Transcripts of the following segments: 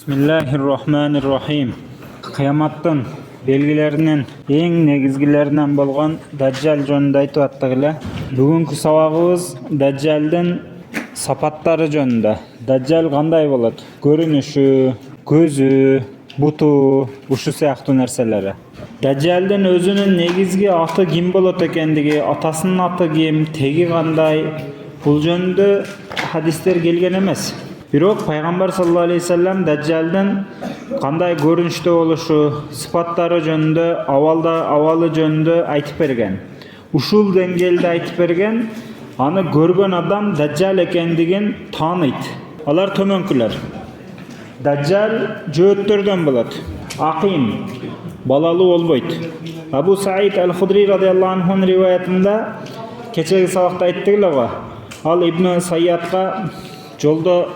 Bismillahirrahmanirrahim. Kıyamatın belgilerinden en negizgilerinden bolgan Dajjal jönündө aytıp attıgıla. Bugünkü sabagыбыз Dajjal'dın sapattары jönündө. Dajjal kanday bolat? Görünüşü, gözü, butu, uşu siyahtı nerselere. Dajjal'dın özünün negizgi atı kim bolat ekendigi, atasının atı kim, tegi kanday, bul jönündө hadisler gelgen emes. Birok Peygamber sallallahu aleyhi ve sellem Dajjal'dan kanday görünüşte oluşu, sıfatları jönündө, avalı jönündö aytıp bergen. Uşul dengelde aytıp bergen, anı görgön adam Dajjal ekendigin tanıyt. Alar tömönküler. Dajjal jööttörдөн bolat. Aqim, balalı bolboyt. Abu Said al-Hudri radıyallahu anh'ın rivayetinde keçegi sabakta ayttıgılar. Al İbn Sayyad'a jolda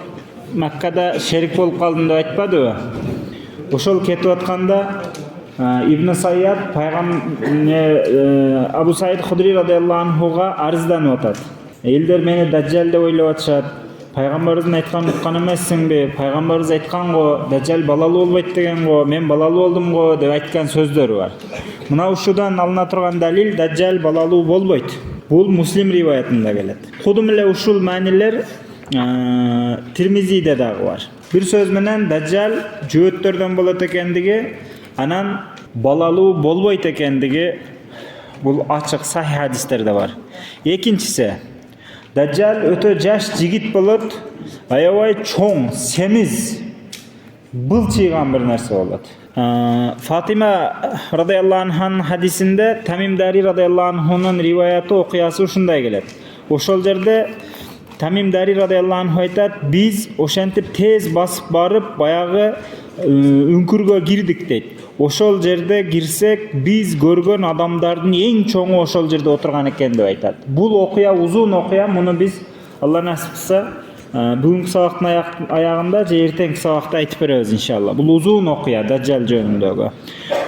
Mekka'da şerik bolup kaldım da aytpady. Oşol ketip atkanda İbn Sayyad Abu Said Hudri radıyallahu anhuga arızdanıp atat. Elder meni Dajjal dep oylop atышат. Peygamberimiz aytkan ukkan emessinbi? Peygamberimiz aytkan go Dajjal balalı bolboyt degen go, men balalı boldum go dep aytkan sözdörü var. Mına uşudan alına turgan dalil Dajjal balalı bolboyt. Bul Muslim rivayetinde gelet. Kudum ile uşul maniler Tirmizi'de de var. Bir söz menen Dajjal jööttörдөн bolat ekendigi, anan balalı bolboyt ekendigi bul açık sahih hadislerde var. Ekinçisi, Dajjal ötö jaş jigit bolat, aябай çoң, semiz, bılçıygan bir nerse bolat. Fatima radıyallahu anh'ın hadisinde Tamim Dari radıyallahu anh'ın rivayeti okuyası uşunday gelet. Oşol jerde Tamim Dari radıyallahu anh aytat, biz oşentip tez basıp barıp bayagı ünkürgө girdik deyt. Oşol jerde girsek biz görgön adamdardın en çoğu oşol jerde oturgan eken dep aytat. Bul okuya uzun okuya, muну biz Allah nasip kılsa bugünkü sabaktın ayağında je ertеңки sabakta aytıp berебиз inşallah. Bul uzun okuya Dajjal jönündөгү.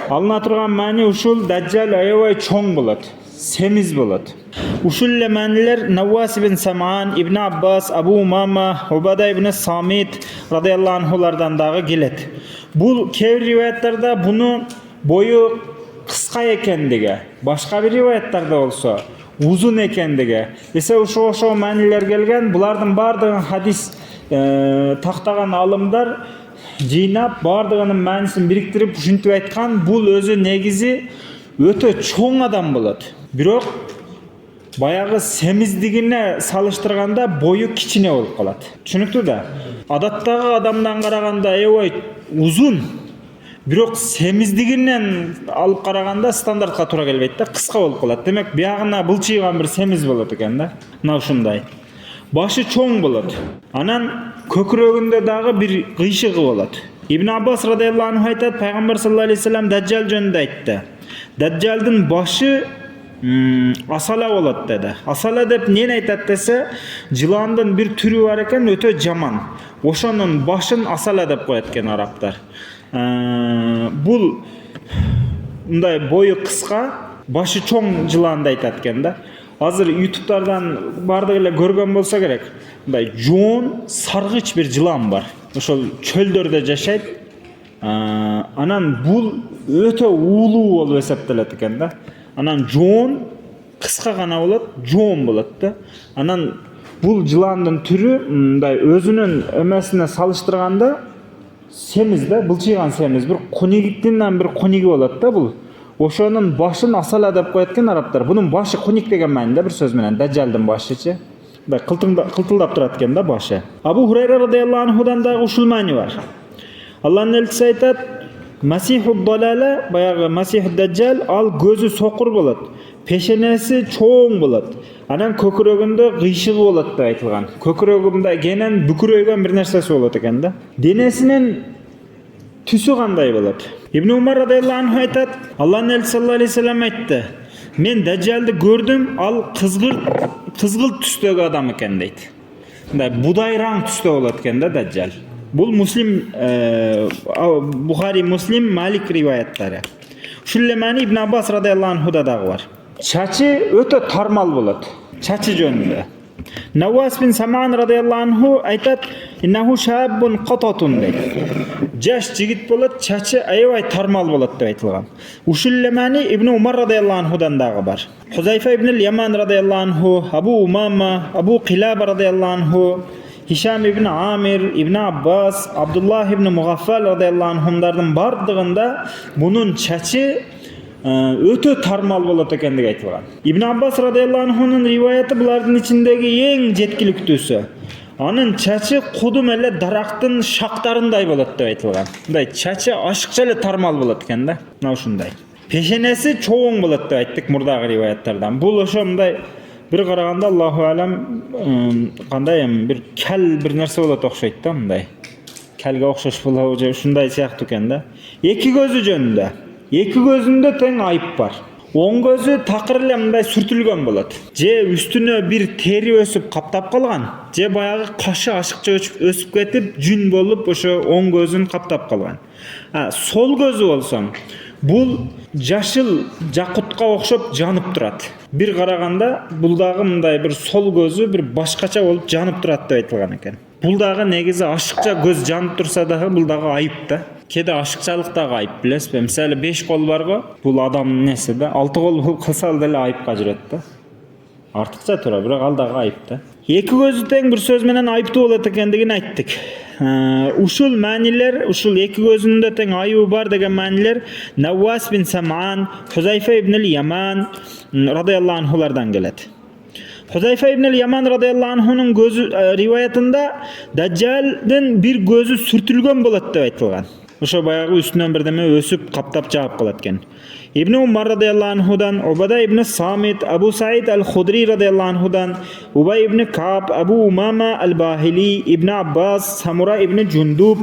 Alına turgan mani uşul Dajjal aябай çoң bolat, semiz bolat. Uşul lemaniler Nawwas ibn Sam'an, İbn Abbas, Abu Umama, Ubada ibn Samit radıyallahu anhulardan dağı gelet. Bu kevr rivayetlerde bunu boyu kıska ekendigi, başka bir rivayetlerde olsa uzun ekendigi. Ese uşu maniler gelgen, bulardan bardığın hadis taktagan alımlar jinap bardığının manisin biriktirip uşintip aytkan, bul özü negizi ötö çoң adam bolat. Birok bayağı semizdigine salıştırganda boyu kiçine olup kalat. Түшүнүктүү da. Adattagı adamdan karaganda aябай uzun. Birok semizdiginden alıp karaganda standartка tуура келбейт да, кыска болуп калат. Демек биягына былчыйган bir semiz болот экен да. Мына ушундай. Başı çoң болот. Анан көкүрөгүндө дагы bir кыйшыгы болот. İbn Abbas radıyallahu anh aytat, Peygamber sallallahu aleyhi ve sellem Dajjal jönündө aytты. Dajjaldın başı asala bolat dedi. Asala dep neni aytat dese, жыландын bir türü var eken ötö jaman. Oşonun başın asala dep koyat eken araplar. Bul мындай boyu kıska, başı çoң жыланды aytat eken da. Hazır YouTube'lardan bardыгы эле көргөн bolsa керек. Мындай жоон, sargıç bir жылан бар. Ошол çöldörдө жашайт. Anan bul ötö уулуу болуп эсептелет экен да. Anan жоон kıska gana bolat, жоон bolat da. Anan bul жыландын türü mындай özünün ömesine salıştırganda semiz da, былчыйган semiz, bir kunigittinden bir kunigi bolat da bul. Oşonun başın asala dep koyat eken araplar. Bunun başı kunik degen manida bir söz menen Dajjaldın başıçı. Kıltıldap turat eken da başı. Abu Hurayra radıyallahu anhudan da uşul mani var. Allah'ın elçisi aytat, Masihud dalale, bayağı Masihud Dajjal al gözü sokur bolat. Peşenesi çoğun bolat. Anan kökürөгүндө kıyşığı bolat da aytılgan. Kökürөгүндө genen büküröygen bir nersesi bolat eken da. Denesinin tüsü kanday bolat. İbn Umar radıyallahu anh aytat, Allah'ın elçisi sallallahu aleyhi ve sellem aytты. Men Dajjal'dı gördüm, al kızgıl tüstөгü adam eken deyt. Budayran tüstö bolat eken da Dajjal. Bul Muslim, Bukhari, Muslim, Malik rivayetleri. Şullemani İbn Abbas radıyallahu anhu'da da var. Çaçı öte tarmal bolat. Çaçı jönündө. Nawwas bin Sam'an radıyallahu anhu aytat, innahu şabun qatatun deydi. жаш жигит болот, чачы аябай тармал болот деп айтылган. Ушул лемани Ибн Умар радыйаллаху анхудан дагы бар. Хузайфа ибн Яман радыйаллаху анху, Абу Умама, Абу Қилаба радыйаллаху анху, Хишам ибн Амир, Ибн Аббас, Абдуллах ибн Мугаффал радыйаллаху анхумдардын бардыгында мунун чачы өтө тармал болот экендиги айтылган. Ибн Аббас радыйаллаху анхунун риваяты булардын ичиндеги эң жеткиликтүүсү. Анын чачы кудум эле дарактын шактарындай болот деп айтылган. Мындай чачы ашыкча эле тармал болот экен да. Мына ушундай. Пешенеси чоң болот деп айттык мурдагы риваяттардан. Бул ошо мындай бир караганда Аллаху алам кандай бир кал бир нерсе болот окшойт да мындай. Калга окшош болобу же ушундай сыяктуу экен да. Эки көзү жөнүндө. Эки көзүндө тең айып бар. Оң көзү такыр эле мындай сүртүлгөн болот. Же үстүнө бир тери өсүп каптап калган, же баягы кашы ашыкча өсүп кетип, жүн болуп ошо оң көзүн каптап калган. Сол көзү болсоң, бул жашыл жакутка окшоп жанып турат. Бир караганда бул дагы мындай бир сол көзү бир башкача болуп жанып турат деп айтылган экен. Бул дагы негизи ашыкча көз жанып турса дагы бул дагы айып да. Кеде ашыкчалык дагы айып, билесизби? Мисалы 5 кол барго, бул адамдын неси да. 6 кол бул кылса деле айыпка жүрөт да. Артыкча тура, бирок ал дагы айып да. Эки көзү тең бир сөз менен айыптуу болот экендигин айттык. Ушул маанилер, ушул эки көзүндө тең айыбы бар деген маанилер Наввас бин Саман, Хузайфа ибн Яман радыйаллаху анхулардан келет. Хузайфа ибн Яман радыйаллаху анхунун көзү риваятында Даджалдын бир көзү сүртүлгөн болот деп айтылган. Ошо баягы үстүнөн бирдеме өсүп каптап жаап калат экен. Ибн Умар радыйаллаху анхудан, Убада ибн Самит, Абу Саид ал-Худри радыйаллаху анхудан, Убай ибн Каб, Абу Умама ал-Бахили, Ибн Аббас, Самура ибн Жундуб,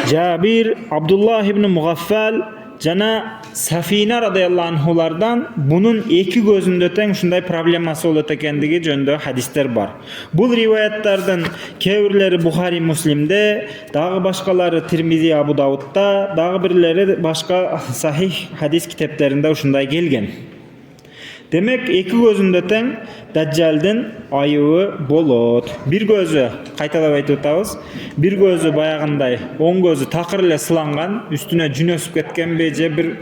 Жабир, Абдуллах ибн Мугаффал жана Сафина радыйаллаху анхулардан бунун эки көзүндө тең ушундай проблемасы болот экендиги жөнүндө хадистер бар. Бул риваяттардын кээ бирлери Бухари Муслимде, дагы башкалары Тирмизи Абу Давудда, дагы бирлери башка сахих хадис китептеринде ушундай келген. Демек, эки көзүндө тең Даджалдын айыбы болот. Бир көзү, кайталап айтып атабыз, бир көзү баягындай, оң көзү такыр эле сыланган, үстүнө жүн өсүп кеткенби же бир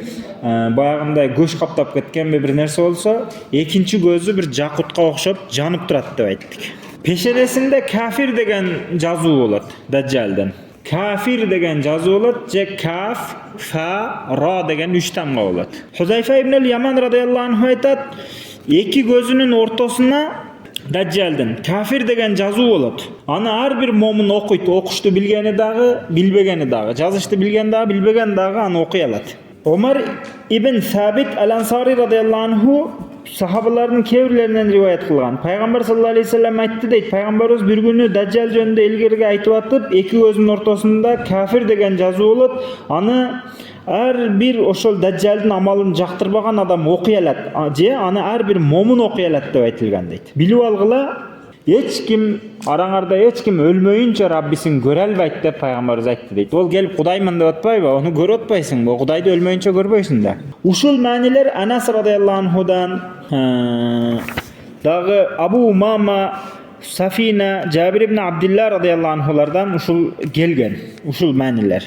баягындай көш каптап кеткенби бир нерсе болсо, экинчи көзү бир жакутка окшоп жанып турат деп айттык. Пешенесинде кафир деген жазуу болот Даджалдын. Кафир деген жазуу болот, же каф, фа, ра деген 3 тамга болот. Хузайфа ибн Яман радыйаллаху анху айтат, эки көзүнүн ортосуна Даджалдын кафир деген жазуу болот. Аны ар бир момун окуйт, окушту билгени дагы, билбегени дагы, жазышты билген дагы, билбеген дагы аны окуй алат. Омар ибн Сабит ал-Ансари радыйаллаху анху сахабалардын кээ-бирлеринен риваят кылган. Пайгамбар саллаллаху алейхи вассалам айтты дейт. Пайгамбарыбыз бир күнү Даджал жөнүндө илгерге айтып атып, эки көзүнүн ортосунда кафир деген жазуу болот. Аны ар бир ошол Даджалдын амалын жактырбаган адам окуй алат, же аны ар бир момун окуй алат деп айтылган дейт. Билип алгыла, эч ким араңарда эч ким өлмөйүнчө Раббисин көрө албайт деп пайгамбарыбыз айтты дейт. Ол келип Кудаймын деп атпайбы? Ону көрүп атпайсыңбы? Кудайды өлмөйүнчө көрбөйсүң да. Ушул маанилер Анас радыйаллаху анхудан, дагы Абу Умама, Сафина, Жабир ибн Абдилла радыйаллаху анхулардан ушул келген. Ушул маанилер.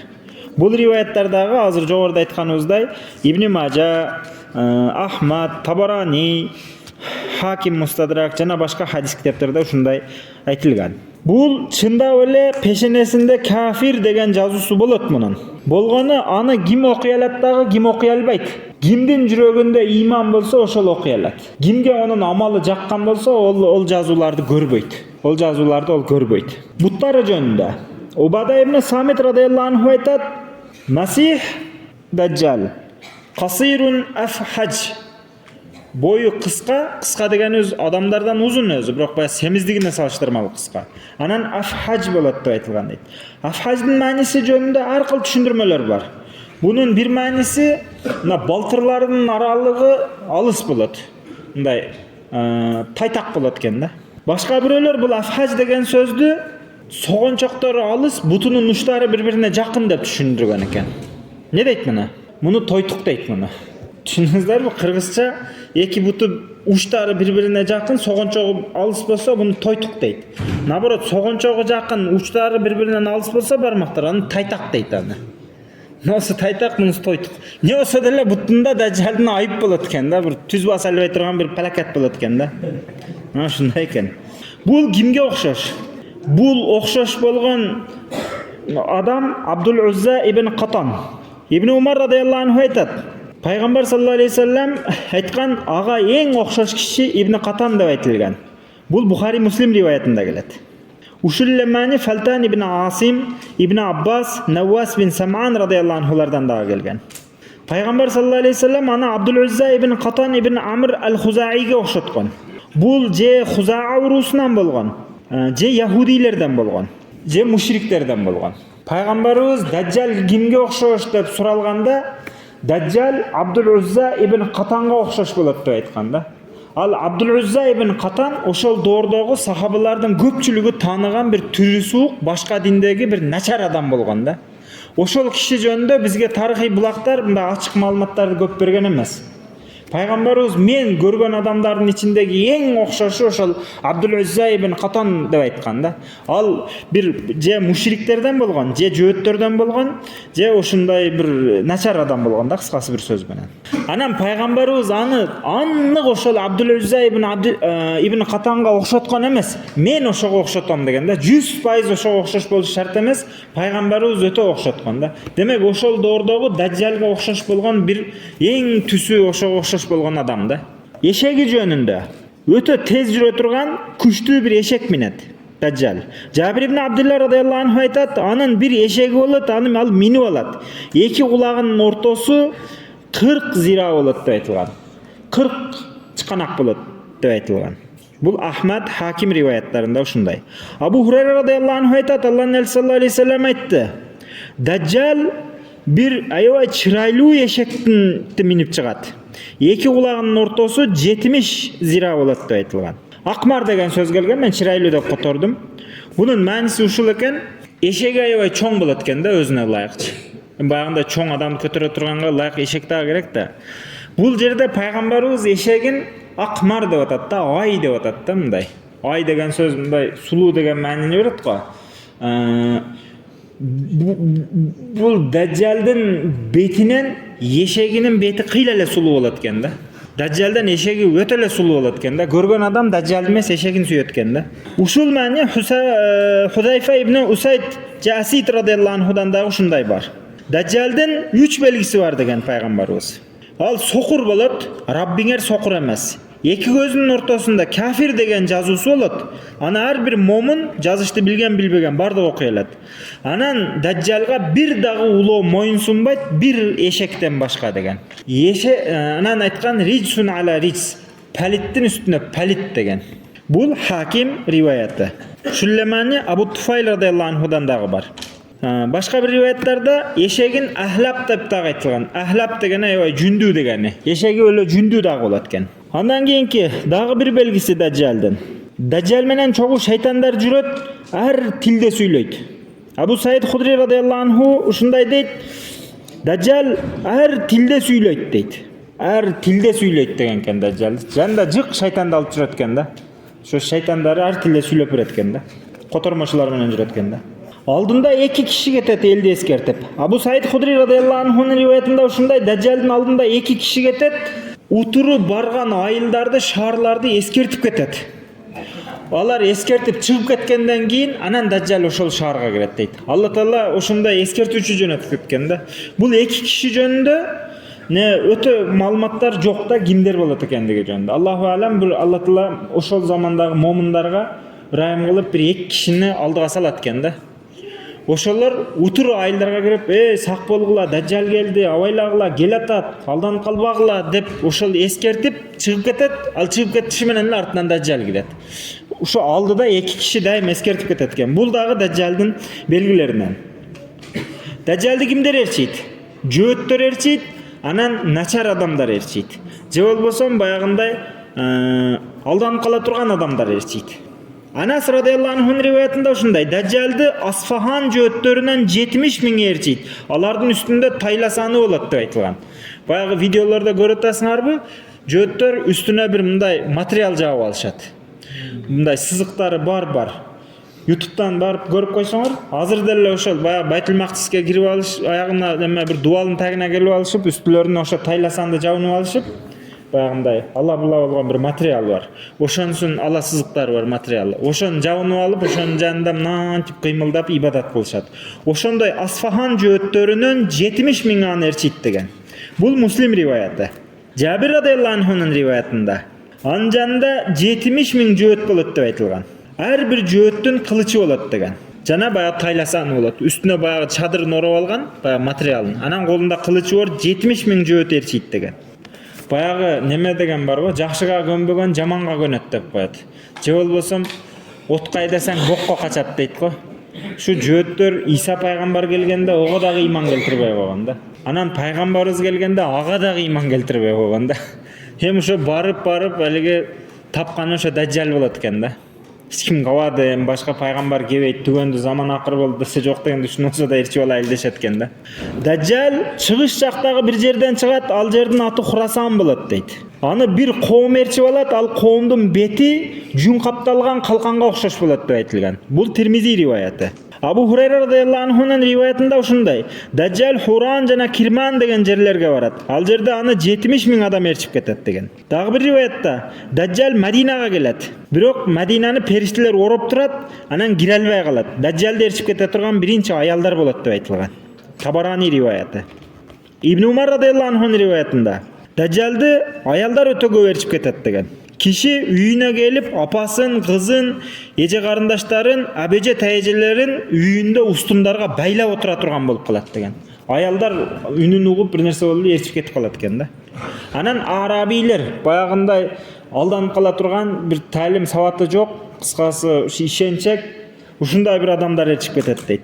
Бул риваяттардагы азыр жогоруда айтканыбыздай Ибн Мажа, Ахмад, Табарани, Хаким Мустадрак жана башка хадис китептерде ушундай айтылган. Бул чындап эле пешенесинде кафир деген жазуусу болот мунун. Болгону аны ким окуй алат дагы, ким окуй албайт. Кимдин жүрөгүндө иман болсо ошол окуй алат. Кимге онун амалы жаккан болсо ол жазууларды көрбөйт. Ол жазууларды ол көрбөйт. Буттары жөнүндө Убада ибн Самит радыйаллаху анху айтат: Масих Даджал касирун афхаж. Бою кыска деген өз адамдардан узун өзү, бирок бая семиздигине салыштырмалуу кыска. Анан афхаж болот деп айтылган дейт. Афхаждын мааниси жөнүндө ар кыл түшүндүрмөлөр бар. Бунун бир мааниси мына балтырлардын аралыгы алыс болот. Мындай тайтак болот экен да. Башка бирөөлөр бул афхаж деген сөздү согончоктору алыс, бутунун учтары бири-бирине жакын деп түшүндүргөн экен. Не дейт муну? Муну тойтук дейт муну. Түшүндүңүздөрбү? Кыргызча эки буту учтары бири-бирине жакын, согончогу алыс болсо муну тойтук дейт. Наоборот, согончогу жакын, учтары бири-биринен алыс болсо бармактар, аны тайтак дейт аны. Носы тайтак, мунусу тойтук. Не болсо деле бутунда дажжалдын айып болот экен да, бир түз баса албай турган бир плакат болот экен да. Мына ушундай экен. Бул кимге окшош? Бул окшош болгон адам Абдул Узза ибн Катан. Ибн Умар радыйаллаху анху айтат. Пайгамбар саллаллаху алейхи вассалам айткан ага эң окшош киши Ибн Катан деп айтылган. Бул Бухари Муслим риваятында келет. Ушул лемани Фалтан ибн Асим, Ибн Аббас, Наввас бин Саман радыйаллаху анхулардан дагы келген. Пайгамбар саллаллаху алейхи вассалам аны Абдул Узза ибн Катан ибн Амр ал-Хузаиге окшоткон. Бул же Хузаа урусунан болгон, же яһудилерден болгон, же мушриктерден болгон. Пайгамбарыбыз Даджал кимге окшош деп суралганда, Даджал Абдул Узза ибн Катанга окшош болот деп айтканда. Ал Абдул Узза ибн Катан ошол доордогу сахабалардын көпчүлүгү тааныган бир түрү суук, башка диндеги бир начар адам болгон да. Ошол киши жөнүндө бизге тарыхый булактар мындай ачык маалыматтарды көп берген эмес. Пайгамбарыбыз мен көргөн адамдардын ичиндеги эң окшошу ошол Абдул Узза ибн Катан деп айткан да. Ал бир же мушриктерден болгон, же жөөттөрдөн болгон, же ошондой бир начар адам болгон да, кыскасы бир сөз менен. Анан пайгамбарыбыз аны аннык ошол Абдул Узза ибн Катанга окшоткон эмес. Мен ошого окшотом деген да. 100% ошого окшош болуш шарт эмес. Пайгамбарыбыз өтө окшоткон да. Демек ошол доордогу Даджалга окшош болгон бир эң түсү ошого окшош болгон адам да. Эшеги жөнүндө өтө тез жүрө турган күчтүү бир эшек минет Даджал. Жабир ибн Абдулла радыйаллаху анху айтат, анын бир эшеги болот, аны ал минип алат. Эки кулагынын ортосу 40 зира болот деп айтылган. 40 чыканак болот деп айтылган. Бул Ахмад Хаким риваяттарында ушундай. Абу Хурайра радыйаллаху анху айтат, Аллахтын элчиси саллаллаху алейхи вассалам айтты. Даджал бир аябай чырайлуу эшекти минип чыгат. Эки кулагынын ортосу 70 зира болот деп айтылган. Акмар деген сөз келген, мен чырайлуу деп котордум. Бунун мааниси ушул экен, эшеги аябай чоң болот экен да, өзүнө ылайыкчы. Баягында чоң адамды көтөрө турганга ылайык эшек дагы керек да. Бул жерде пайгамбарыбыз эшегин Акмар деп атат да, ай деп атат да, мындай. Ай деген сөз мындай сулуу деген маанини берет го. Бул Даджалдын бетинен эшегинин бети кыйла эле сулуу болот экен да. Даджалдан эшеги өтө эле сулуу болот экен да. Көргөн адам Даджал эмес эшегин сүйөт экен да. Ушул маани Хузайфа ибн Усайд Жасид радыйаллаху анхудан дагы ушундай бар. Даджалдын 3 белгиси бар деген пайгамбарыбыз. Ал сокур болот, Раббиңер сокур эмес. Эки көзүнүн ортосунда кафир деген жазуусу болот. Аны ар бир момун жазышты билген билбеген бардык окуй алат. Анан Даджалга бир дагы улоо моюн сунбайт, бир эшектен башка деген. Анан айткан риджсун ала риджс, палиттин үстүнө палит деген. Бул Хаким риваяты. Шуллемани Абу Туфайл радыйаллаху анхудан дагы бар. Башка бир риваяттарда эшегин ахлап деп дагы айтылган. Ахлап деген аябай жүндүү дегени. Эшеги өлө жүндүү дагы болот экен. Андан кийинки дагы бир белгиси Даджалдын. Даджал менен чогуу шайтандар жүрөт, ар тилде сүйлөйт. Абу Саид Худри радыйаллаху анху ушундай дейт. Даджал ар тилде сүйлөйт дейт. Ар тилде сүйлөйт деген экен Даджал. Жанында жык шайтанды алып жүрөт экен да. Ошо шайтандары ар тилде сүйлөп берет экен да. Котормочулар менен жүрөт экен да. Алдында эки киши кетет элди эскертип. Абу Саид Худри радыйаллаху анхунун риваятында ушундай, Даджалдын алдында эки киши кетет, утуру барган айылдарды, шаарларды эскертип кетет. Алар эскертип чыгып кеткенден кийин анан Даджал ошол шаарга кирет дейт. Алла Таала ошондой эскертүүчү жөнөтүп кеткен да. Бул эки киши жөнүндө өтө маалыматтар жок да, кимдер болот экендиги жөнүндө. Аллаху алам, бул Алла Таала ошол замандагы момундарга ырайым кылып бир эки кишини алдыга салат экен да. Ошолор утуру айылдарга кирип, сак болгула, Даджал келди, абайлагыла, келатат, алданып калбагыла деп ошол эскертип чыгып кетет. Ал чыгып кетиши менен эле артынан Даджал кирет. Ошо алдыда эки киши дайым эскертип кетет экен. Бул дагы Даджалдын белгилеринен. Даджалды кимдер ээрчийт? Жөөттөр ээрчийт, анан начар адамдар ээрчийт. Же болбосо баягындай алданып кала турган адамдар ээрчийт. Anas radıyallahu anh'ın rivayetinde uşunday. Dajjaldy Asfahan jööttörүнөн 70 000 erçiydi. Alardın üstünde taylasany bolat dep aytılgan. Bayağı videolarda görüyorsunuz jööttör üstüne bir mınday material jabıp alışat. Mınday sızıktары бар. YouTube'dan barıp görüp koysaňlar, hazır delе oşol bayağı Baytul Maqdis'e girip alış, ayağına bir duvalın tagına gelip alışıp, üstülerine oşo taylasandy jabınıp alışıp, bayağınday Allah bulla bolgan bir material var. Oşonsun ala sızıktары var material. Oşonu jabınıp alıp, oşonun janында mantip kıymıldap ibadat kılışat. Oşonday Asfahan jööttörүнөн 70 000 an erçiyt degen. Bul Muslim rivayeti. Jabir radıyallahu anh'ın rivayetinde. Anjanda 70 000 jööt bolat dep aytılgan. Her bir jööttün kılıçı bolat degen. Jana bayağı taylasan bolat. Üstüne bayağı çadırın orap algan, bayağı materialın. Anan kolunda kılıçı var, 70 000 jööt erçiyt degen. Bayağı neme degen bar go, jakşıga gömbögen jamanга könöt dep koyat. Je bolbosam otqa aydasaң bokko kaçat deyt go. Şu jööттөр İsa paygambar gelgende oga dagı iman keltirбей койгон da. Anan paygambarыбыз gelgende aga dagı iman keltirбей койгон da. Hem şu barıp haligi tapkany şu Dajjal bolat eken da. Hiç kim gawady, hem başka paygambar gebeyt, tügendi zaman akır boldu dese jok degende şunsa da erçi bolayl deşetken da. Dajjal çygyş jakdagı bir жерden çıgat, al жердin aty Khurasan bolat deyt. Anı bir kowum erçi bolat, al kowumdun beti jün kaptalgan kalkanga okşoş bolat dep aytılgan. Bul Tirmizi rivayeti. Abu Hurayra radıyallahu anh'ın rivayetinde uşunday. Dajjal Huran jana Kirman degen jerlerge barat. Al jerde anı 70 000 adam erçip ketet degen. Dagı bir rivayette Dajjal Madinaga kelet. Birok Madinany periştiler orop turat, anan girelbey kalat. Dajjaldy erçip kete turgan birinci ayaldar bolat dep aytılgan. Tabarani rivayeti. İbn Umar radıyallahu anh'ın rivayetinde Dajjaldy ayaldar öte köp erçip ketet degen. Kişi üyüne gelip apasın, kızın, ece karındaşların, abece tayecelerin üyünde ustundarga baylap otura turgan bolup kalat degen. Ayaldar ünün ugup bir nerse boldu erçip ketip kalat eken da. Anan Arabiler bayagындай aldanıp kala turgan bir talim sawаты jok, kıskası işençek, uşunday bir adamlar erçip ketet deyt.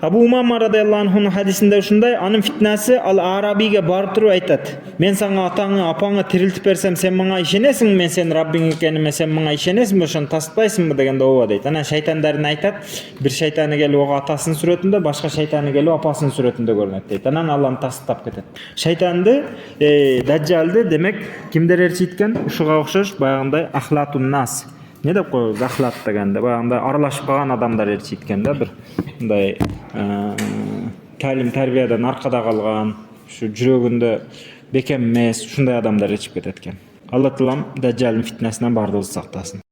Abu Umama radıyallahu anh'ın hadisinde uşunday, anın fitnesi al Arabiga barıp turup aytat. Men sana ataňy, apaňy tiriltip bersem sen maňa işenesiň, men sen Rabbiň ekenime sen maňa işenesmi, oşony tasdykpaýsynmy degende oba deyt. Ana şaýtandaryň aytat, bir şaýtany gelip oga atasynyň suretinde, başga şaýtany gelip apasynyň suretinde görünet deyt. Anan Allahny tasdyktap ketet. Şaýtandy, Dajjaldy demek kimder erçitken? Uşuga okşoş bayagınday ahlatun nas. Ne dep koyuyoruz ahlat degende? Bayagınday aralaşıp kalan adamlar erçitken de bir bunday talim terbiyeden arkada kalgan, şu jürögünde bekem emes, şunday adamlar erçip ketetken. Allah talam Dajjalın fitnesinden bardığımızı saklasın.